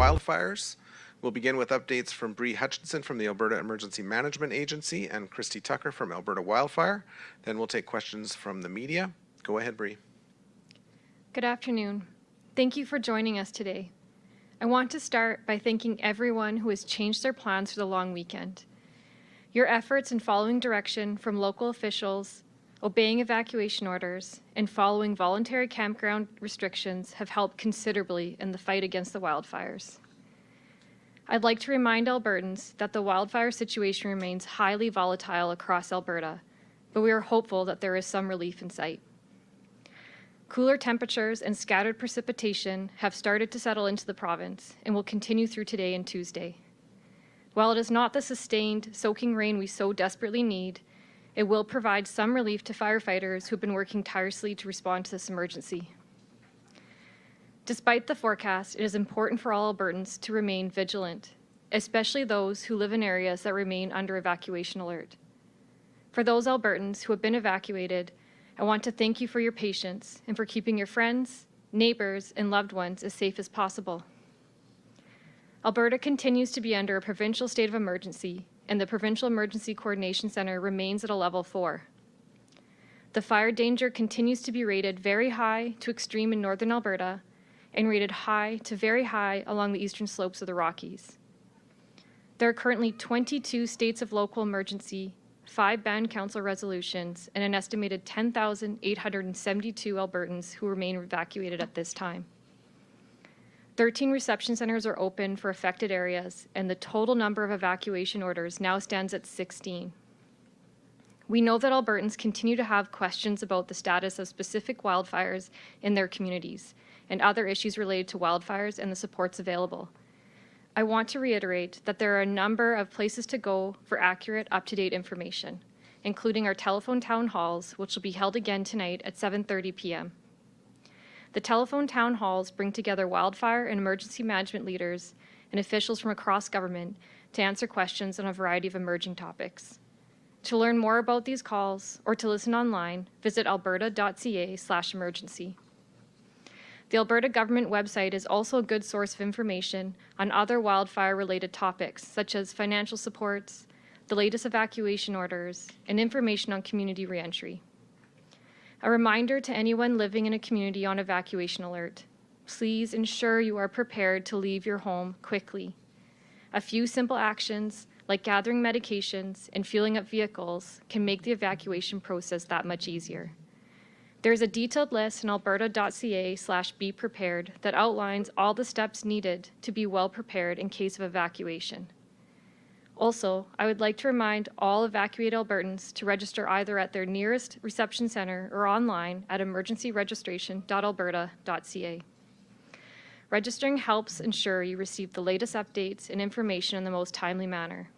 wildfires. We'll begin with updates from Bree Hutchinson from the Alberta Emergency Management Agency and Christy Tucker from Alberta Wildfire. Then we'll take questions from the media. Go ahead, Bree. Good afternoon. Thank you for joining us today. I want to start by thanking everyone who has changed their plans for the long weekend. Your efforts in following direction from local officials, obeying evacuation orders, and following voluntary campground restrictions have helped considerably in the fight against the wildfires. I'd like to remind Albertans that the wildfire situation remains highly volatile across Alberta, but we are hopeful that there is some relief in sight. Cooler temperatures and scattered precipitation have started to settle into the province and will continue through today and Tuesday. While it is not the sustained, soaking rain we so desperately need, it will provide some relief to firefighters who've been working tirelessly to respond to this emergency. Despite the forecast, it is important for all Albertans to remain vigilant, especially those who live in areas that remain under evacuation alert. For those Albertans who have been evacuated, I want to thank you for your patience and for keeping your friends, neighbours, and loved ones as safe as possible. Alberta continues to be under a provincial state of emergency, and the Provincial Emergency Coordination Centre remains at a level 4. The fire danger continues to be rated very high to extreme in northern Alberta and rated high to very high along the eastern slopes of the Rockies. There are currently 22 states of local emergency, 5 band council resolutions, and an estimated 10,872 Albertans who remain evacuated at this time. 13 reception centres are open for affected areas, and the total number of evacuation orders now stands at 16. We know that Albertans continue to have questions about the status of specific wildfires in their communities and other issues related to wildfires and the supports available. I want to reiterate that there are a number of places to go for accurate, up-to-date information, including our telephone town halls, which will be held again tonight at 7:30 p.m. The telephone town halls bring together wildfire and emergency management leaders and officials from across government to answer questions on a variety of emerging topics. To learn more about these calls or to listen online, visit alberta.ca/emergency. The Alberta government website is also a good source of information on other wildfire-related topics, such as financial supports, the latest evacuation orders, and information on community reentry. A reminder to anyone living in a community on evacuation alert: please ensure you are prepared to leave your home quickly. A few simple actions, like gathering medications and fueling up vehicles, can make the evacuation process that much easier. There is a detailed list in alberta.ca/beprepared that outlines all the steps needed to be well prepared in case of evacuation. Also, I would like to remind all evacuated Albertans to register either at their nearest reception centre or online at emergencyregistration.alberta.ca. Registering helps ensure you receive the latest updates and information in the most timely manner.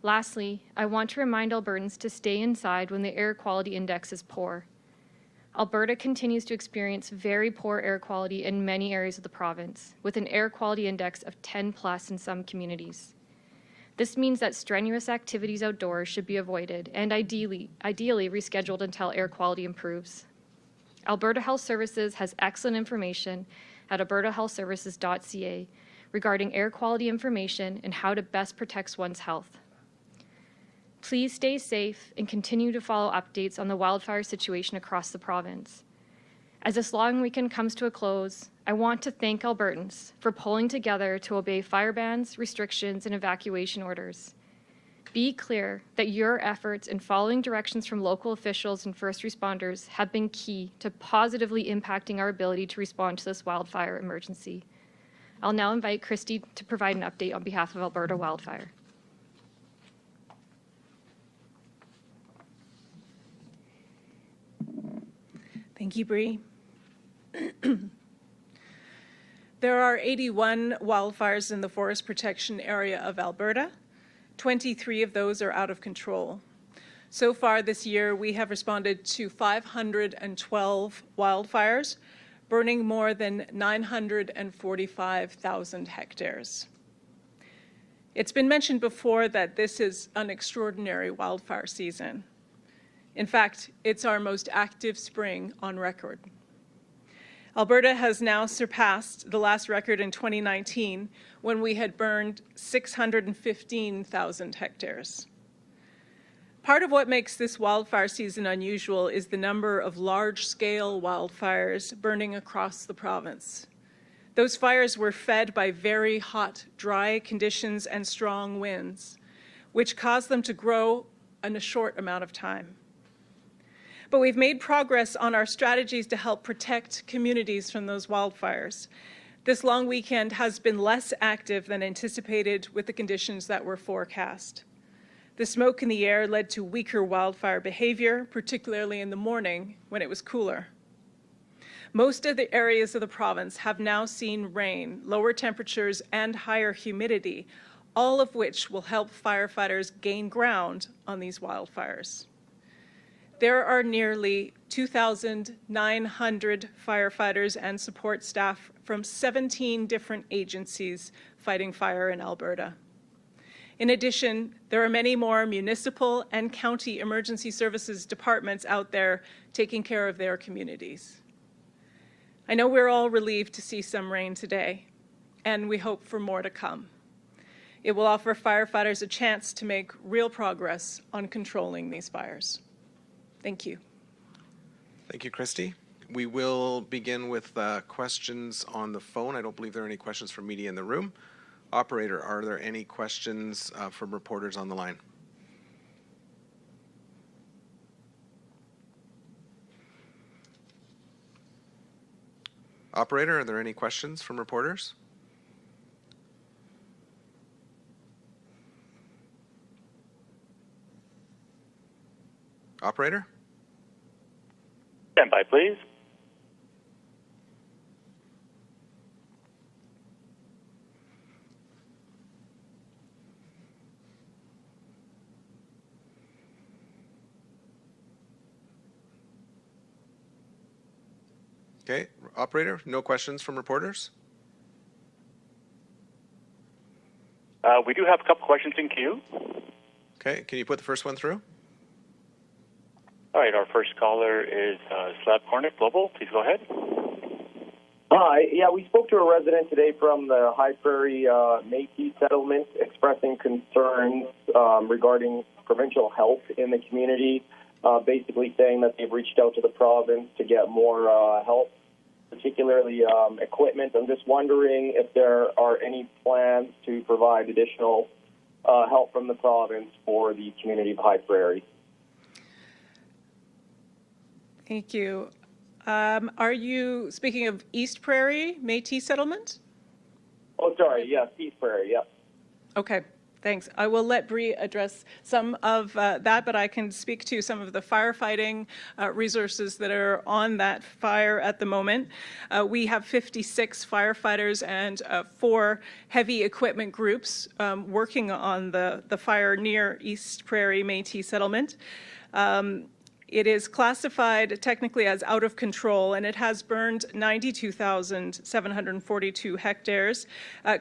Lastly, I want to remind Albertans to stay inside when the air quality index is poor. Alberta continues to experience very poor air quality in many areas of the province, with an air quality index of 10+ in some communities. This means that strenuous activities outdoors should be avoided and ideally rescheduled until air quality improves. Alberta Health Services has excellent information at albertahealthservices.ca regarding air quality information and how to best protect one's health. Please stay safe and continue to follow updates on the wildfire situation across the province. As this long weekend comes to a close, I want to thank Albertans for pulling together to obey fire bans, restrictions, and evacuation orders. Be clear that your efforts in following directions from local officials and first responders have been key to positively impacting our ability to respond to this wildfire emergency. I'll now invite Christy to provide an update on behalf of Alberta Wildfire. Thank you, Bree. There are 81 wildfires in the forest protection area of Alberta. 23 of those are out of control. So far this year, we have responded to 512 wildfires, burning more than 945,000 hectares. It's been mentioned before that this is an extraordinary wildfire season. In fact, it's our most active spring on record. Alberta has now surpassed the last record in 2019 when we had burned 615,000 hectares. Part of what makes this wildfire season unusual is the number of large-scale wildfires burning across the province. Those fires were fed by very hot, dry conditions and strong winds, which caused them to grow in a short amount of time. But we've made progress on our strategies to help protect communities from those wildfires. This long weekend has been less active than anticipated with the conditions that were forecast. The smoke in the air led to weaker wildfire behavior, particularly in the morning when it was cooler. Most of the areas of the province have now seen rain, lower temperatures, and higher humidity, all of which will help firefighters gain ground on these wildfires. There are nearly 2,900 firefighters and support staff from 17 different agencies fighting fire in Alberta. In addition, there are many more municipal and county emergency services departments out there taking care of their communities. I know we're all relieved to see some rain today, and we hope for more to come. It will offer firefighters a chance to make real progress on controlling these fires. Thank you. Thank you, Christy. We will begin with questions on the phone. I don't believe there are any questions from media in the room. Operator, are there any questions from reporters on the line? Operator, are there any questions from reporters? Operator? Stand by, please. Okay, operator, no questions from reporters? We do have a couple questions in queue. Okay, can you put the first one through? All right, our first caller is Slab Cornick Global. Please go ahead. Hi. Yeah, we spoke to a resident today from the High Prairie Métis settlement expressing concerns regarding provincial health in the community, basically saying that they've reached out to the province to get more help, particularly equipment. I'm just wondering if there are any plans to provide additional help from the province for the community of High Prairie. Thank you. Are you speaking of East Prairie Métis settlement? Oh, sorry. Yes, East Prairie. Yeah. Okay. Thanks. I will let Bree address some of that, but I can speak to some of the firefighting resources that are on that fire at the moment. We have 56 firefighters and 4 heavy equipment groups working on the fire near East Prairie Métis settlement. It is classified technically as out of control, and it has burned 92,742 hectares.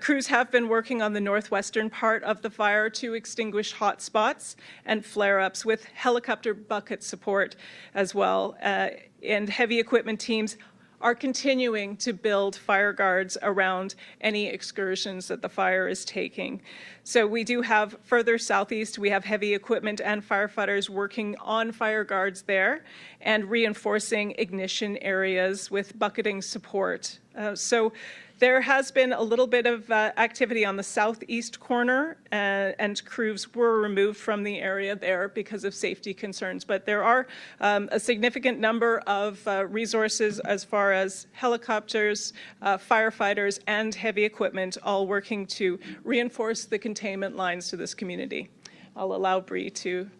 Crews have been working on the northwestern part of the fire to extinguish hot spots and flare-ups with helicopter bucket support as well. And heavy equipment teams are continuing to build fire guards around any excursions that the fire is taking. So we do have further southeast, we have heavy equipment and firefighters working on fire guards there and reinforcing ignition areas with bucketing support. So there has been a little bit of activity on the southeast corner, and crews were removed from the area there because of safety concerns. But there are a significant number of resources as far as helicopters, firefighters, and heavy equipment all working to reinforce the containment lines to this community. I'll allow Bree to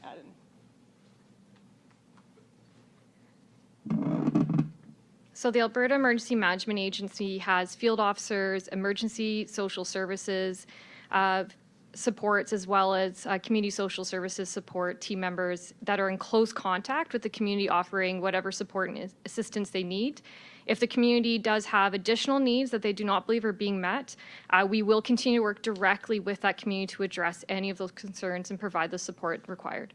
add in. So the Alberta Emergency Management Agency has field officers, emergency social services supports, as well as community social services support team members that are in close contact with the community, offering whatever support and assistance they need. If the community does have additional needs that they do not believe are being met, we will continue to work directly with that community to address any of those concerns and provide the support required.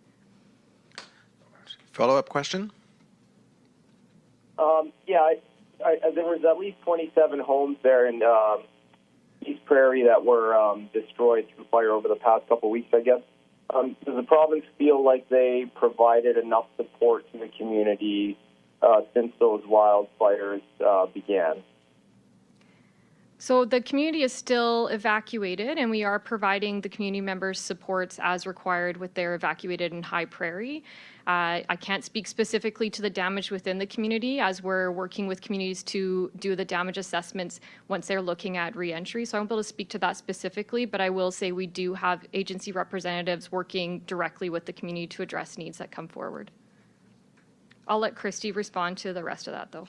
Follow-up question? Yeah, there was at least 27 homes there in East Prairie that were destroyed through fire over the past couple of weeks, I guess. Does the province feel like they provided enough support to the community since those wildfires began? So the community is still evacuated, and we are providing the community members supports as required with their evacuated in High Prairie. I can't speak specifically to the damage within the community as we're working with communities to do the damage assessments once they're looking at reentry. So I won't be able to speak to that specifically, but I will say we do have agency representatives working directly with the community to address needs that come forward. I'll let Christy respond to the rest of that, though.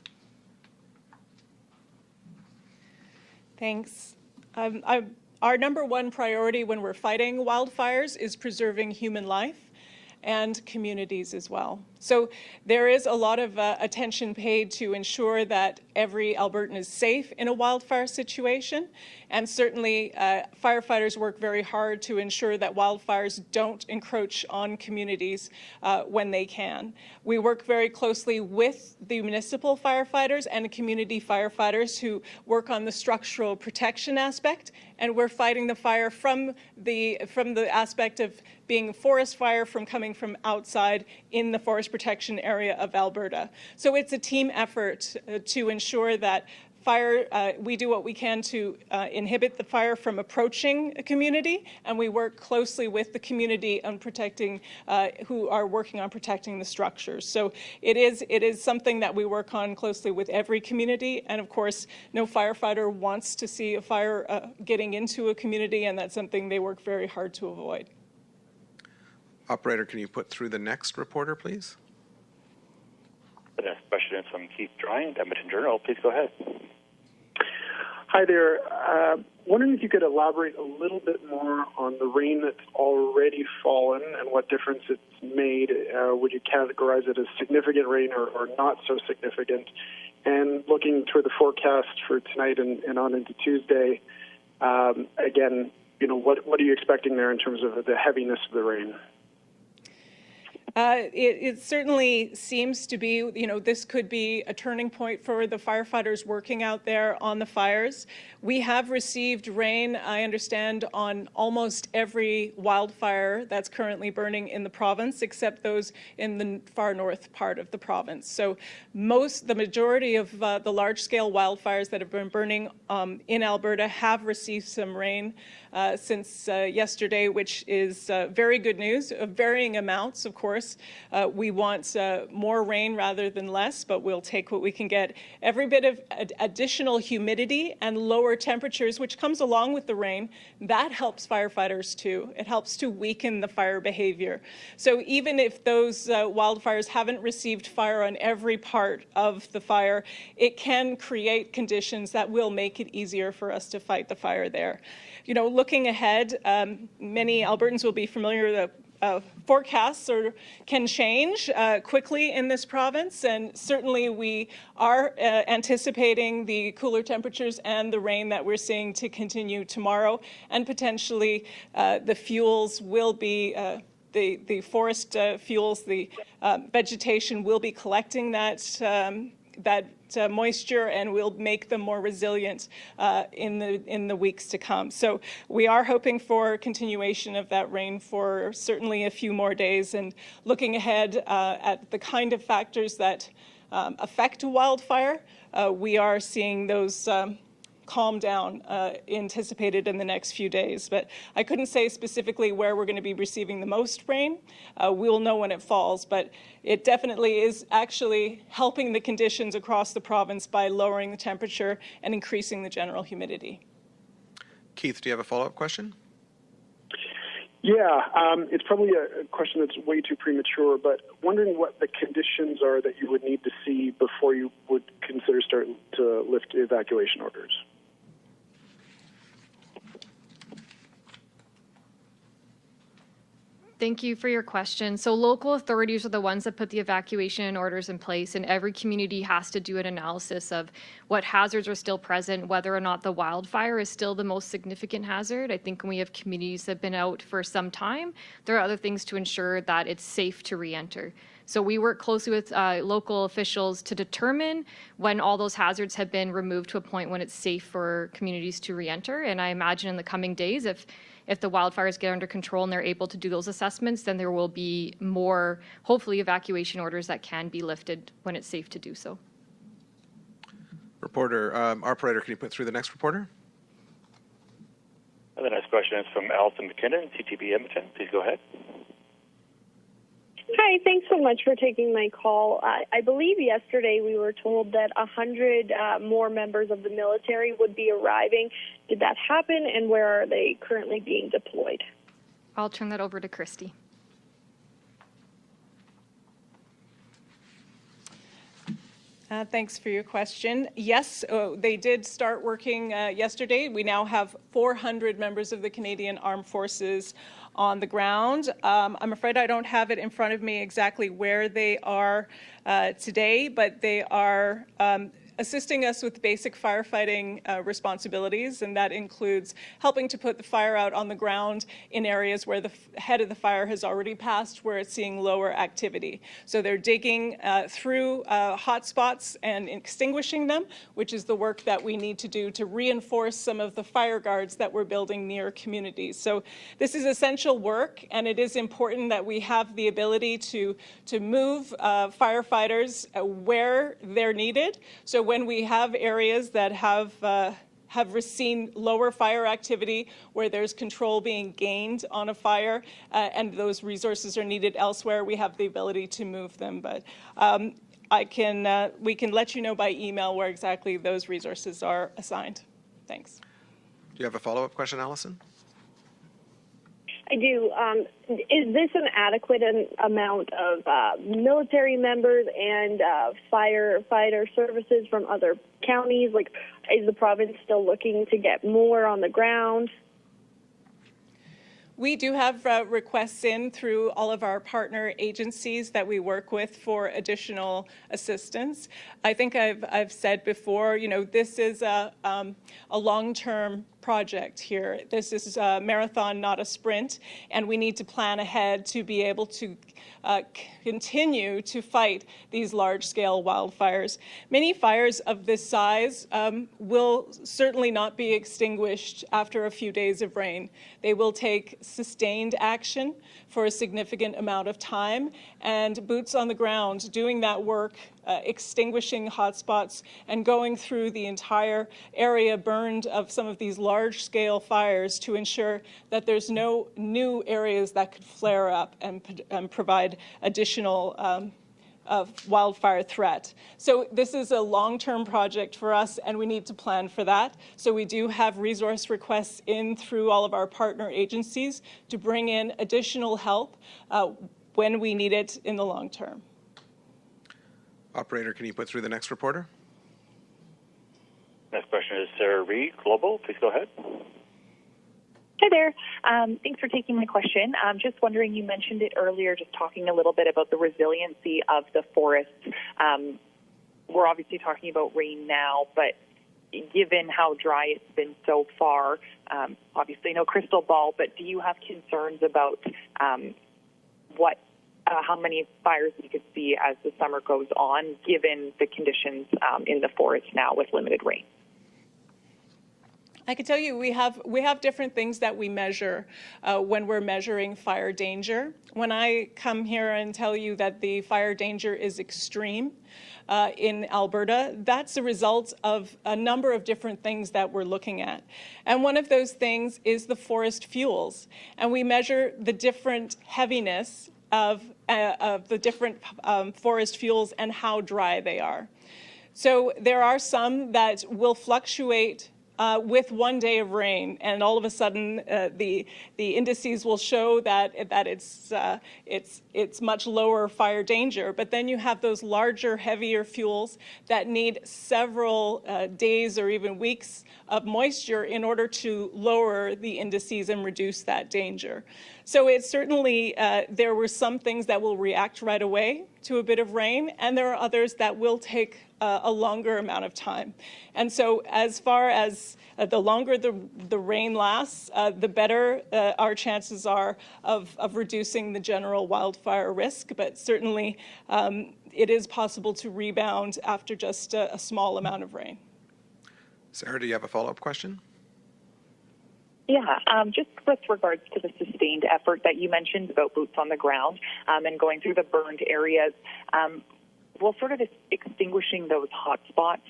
Thanks. Our number one priority when we're fighting wildfires is preserving human life and communities as well. So there is a lot of attention paid to ensure that every Albertan is safe in a wildfire situation. And certainly firefighters work very hard to ensure that wildfires don't encroach on communities when they can. We work very closely with the municipal firefighters and the community firefighters who work on the structural protection aspect. And we're fighting the fire from the aspect of being a forest fire from coming from outside in the forest protection area of Alberta. So it's a team effort to ensure that we do what we can to inhibit the fire from approaching a community, and we work closely with the community on protecting, who are working on protecting the structures. So it is something that we work on closely with every community, and of course, no firefighter wants to see a fire getting into a community, and that's something they work very hard to avoid. Operator, can you put through the next reporter, please? The next question is from Keith Dryant, Edmonton Journal. Please go ahead. Hi there. Wondering if you could elaborate a little bit more on the rain that's already fallen and what difference it's made. Would you categorize it as significant rain or not so significant? And looking toward the forecast for tonight and on into Tuesday, again, what are you expecting there in terms of the heaviness of the rain? It certainly seems to be, this could be a turning point for the firefighters working out there on the fires. We have received rain, I understand, on almost every wildfire that's currently burning in the province, except those in the far north part of the province. So the majority of the large-scale wildfires that have been burning in Alberta have received some rain since yesterday, which is very good news, varying amounts, of course. We want more rain rather than less, but we'll take what we can get. Every bit of additional humidity and lower temperatures, which comes along with the rain, that helps firefighters too. It helps to weaken the fire behavior. So even if those wildfires haven't received fire on every part of the fire, it can create conditions that will make it easier for us to fight the fire there. Looking ahead, many Albertans will be familiar that forecasts can change quickly in this province, and certainly we are anticipating the cooler temperatures and the rain that we're seeing to continue tomorrow, and potentially the fuels will be the forest fuels, the vegetation will be collecting that moisture and will make them more resilient in the weeks to come. So we are hoping for continuation of that rain for certainly a few more days, and looking ahead at the kind of factors that affect a wildfire, we are seeing those calm down anticipated in the next few days. But I couldn't say specifically where we're going to be receiving the most rain. We'll know when it falls, but it definitely is actually helping the conditions across the province by lowering the temperature and increasing the general humidity. Keith, do you have a follow-up question? Yeah, it's probably a question that's way too premature, but wondering what the conditions are that you would need to see before you would consider starting to lift evacuation orders. Thank you for your question. So local authorities are the ones that put the evacuation orders in place, and every community has to do an analysis of what hazards are still present, whether or not the wildfire is still the most significant hazard. I think when we have communities that have been out for some time, there are other things to ensure that it's safe to re-enter. So we work closely with local officials to determine when all those hazards have been removed to a point when it's safe for communities to re-enter. And I imagine in the coming days, if the wildfires get under control and they're able to do those assessments, then there will be more, hopefully, evacuation orders that can be lifted when it's safe to do so. Operator, can you put through the next reporter? The next question is from Alison McKinnon, CTV Edmonton. Please go ahead. Hi, thanks so much for taking my call. I believe yesterday we were told that 100 more members of the military would be arriving. Did that happen, and where are they currently being deployed? I'll turn that over to Christy. Thanks for your question. Yes, they did start working yesterday. We now have 400 members of the Canadian Armed Forces on the ground. I'm afraid I don't have it in front of me exactly where they are today, but they are assisting us with basic firefighting responsibilities, and that includes helping to put the fire out on the ground in areas where the head of the fire has already passed, where it's seeing lower activity. So they're digging through hot spots and extinguishing them, which is the work that we need to do to reinforce some of the fire guards that we're building near communities. So this is essential work, and it is important that we have the ability to move firefighters where they're needed. So when we have areas that have seen lower fire activity, where there's control being gained on a fire, and those resources are needed elsewhere, we have the ability to move them. But we can let you know by email where exactly those resources are assigned. Thanks. Do you have a follow-up question, Allison? I do. Is this an adequate amount of military members and firefighter services from other counties? Like, is the province still looking to get more on the ground? We do have requests in through all of our partner agencies that we work with for additional assistance. I think I've said before, this is a long-term project here. This is a marathon, not a sprint, and we need to plan ahead to be able to continue to fight these large-scale wildfires. Many fires of this size will certainly not be extinguished after a few days of rain. They will take sustained action for a significant amount of time, and boots on the ground doing that work, extinguishing hotspots and going through the entire area burned of some of these large-scale fires to ensure that there's no new areas that could flare up and provide additional wildfire threat. So this is a long-term project for us, and we need to plan for that. So we do have resource requests in through all of our partner agencies to bring in additional help when we need it in the long term. Operator, can you put through the next reporter? Next question is Sarah Reed, Global. Please go ahead. Hi there. Thanks for taking my question. I'm just wondering, you mentioned it earlier, just talking a little bit about the resiliency of the forests. We're obviously talking about rain now, but given how dry it's been so far, obviously no crystal ball, but do you have concerns about how many fires we could see as the summer goes on, given the conditions in the forest now with limited rain? I can tell you we have different things that we measure when we're measuring fire danger. When I come here and tell you that the fire danger is extreme in Alberta, that's a result of a number of different things that we're looking at. And one of those things is the forest fuels. And we measure the different heaviness of the different forest fuels and how dry they are. So there are some that will fluctuate with 1 day of rain, and all of a sudden the indices will show that it's much lower fire danger. But then you have those larger, heavier fuels that need several days or even weeks of moisture in order to lower the indices and reduce that danger. So it's certainly, there were some things that will react right away to a bit of rain, and there are others that will take a longer amount of time. And so as far as the longer the rain lasts, the better our chances are of reducing the general wildfire risk. But certainly it is possible to rebound after just a small amount of rain. Sarah, do you have a follow-up question? Yeah, just with regards to the sustained effort that you mentioned about boots on the ground and going through the burned areas, will sort of extinguishing those hot spots,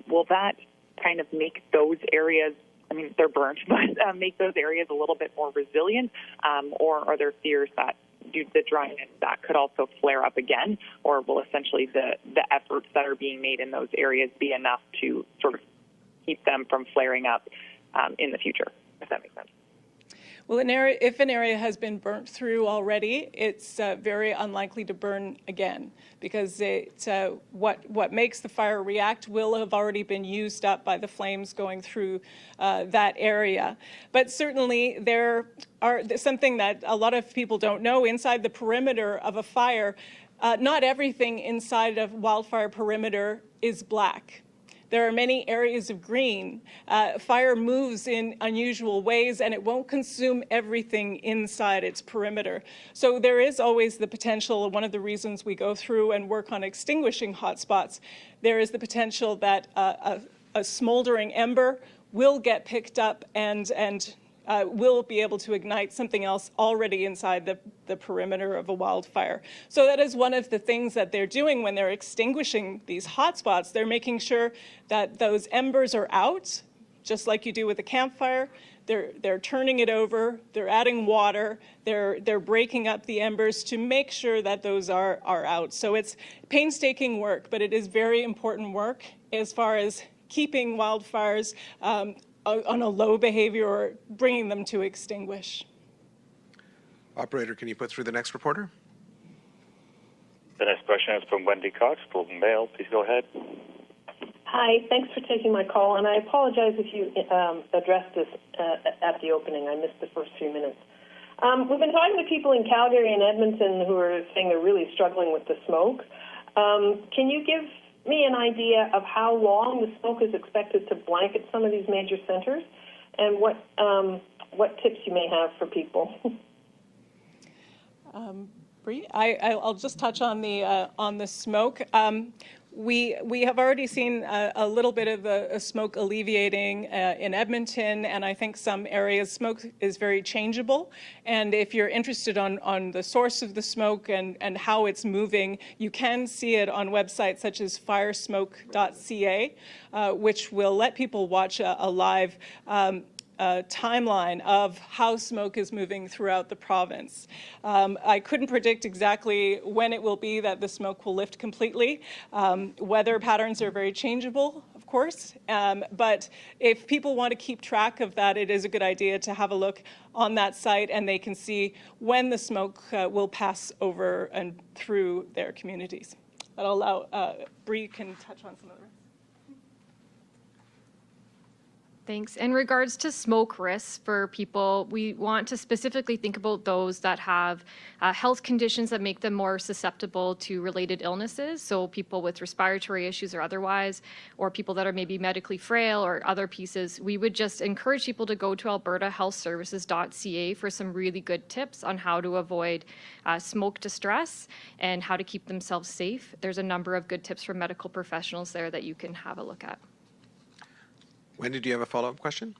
will that kind of make those areas, I mean, they're burnt, but make those areas a little bit more resilient? Or are there fears that due to the dryness that could also flare up again? Or will essentially the efforts that are being made in those areas be enough to sort of keep them from flaring up in the future, if that makes sense? Well, if an area has been burnt through already, it's very unlikely to burn again, because what makes the fire react will have already been used up by the flames going through that area. But certainly there are something that a lot of people don't know. Inside the perimeter of a fire, not everything inside of wildfire perimeter is black. There are many areas of green. Fire moves in unusual ways, and it won't consume everything inside its perimeter. So there is always the potential, one of the reasons we go through and work on extinguishing hotspots, there is the potential that a smoldering ember will get picked up and will be able to ignite something else already inside the perimeter of a wildfire. So that is one of the things that they're doing when they're extinguishing these hotspots. They're making sure that those embers are out, just like you do with a campfire. They're turning it over, they're adding water, they're breaking up the embers to make sure that those are out. So it's painstaking work, but it is very important work as far as keeping wildfires on a low behavior or bringing them to extinguish. Operator, can you put through the next reporter? The next question is from Wendy Cox, Globe and Mail. Please go ahead. Hi, thanks for taking my call, and I apologize if you addressed this at the opening. I missed the first few minutes. We've been talking to people in Calgary and Edmonton who are saying they're really struggling with the smoke. Can you give me an idea of how long the smoke is expected to blanket some of these major centers, and what tips you may have for people? Bree, I'll just touch on the smoke. We have already seen a little bit of a smoke alleviating in Edmonton, and I think some areas smoke is very changeable. And if you're interested on the source of the smoke and how it's moving, you can see it on websites such as firesmoke.ca, which will let people watch a live timeline of how smoke is moving throughout the province. I couldn't predict exactly when it will be that the smoke will lift completely. Weather patterns are very changeable, of course, but if people want to keep track of that, it is a good idea to have a look on that site, and they can see when the smoke will pass over and through their communities. That'll allow, Bree can touch on some of the rest. Thanks. In regards to smoke risks for people, we want to specifically think about those that have health conditions that make them more susceptible to related illnesses. So people with respiratory issues or otherwise, or people that are maybe medically frail or other pieces. We would just encourage people to go to albertahealthservices.ca for some really good tips on how to avoid smoke distress and how to keep themselves safe. There's a number of good tips from medical professionals there that you can have a look at. Wendy, do you have a follow-up question?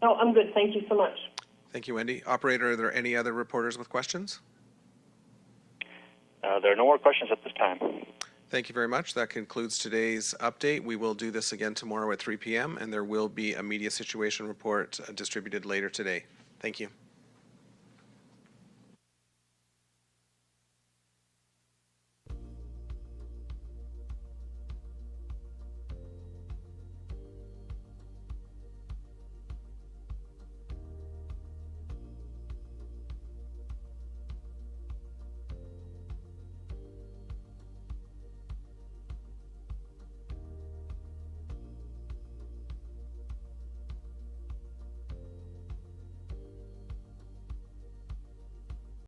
No, I'm good. Thank you so much. Thank you, Wendy. Operator, are there any other reporters with questions? There are no more questions at this time. Thank you very much. That concludes today's update. We will do this again tomorrow at 3 p.m., and there will be a media situation report distributed later today. Thank you.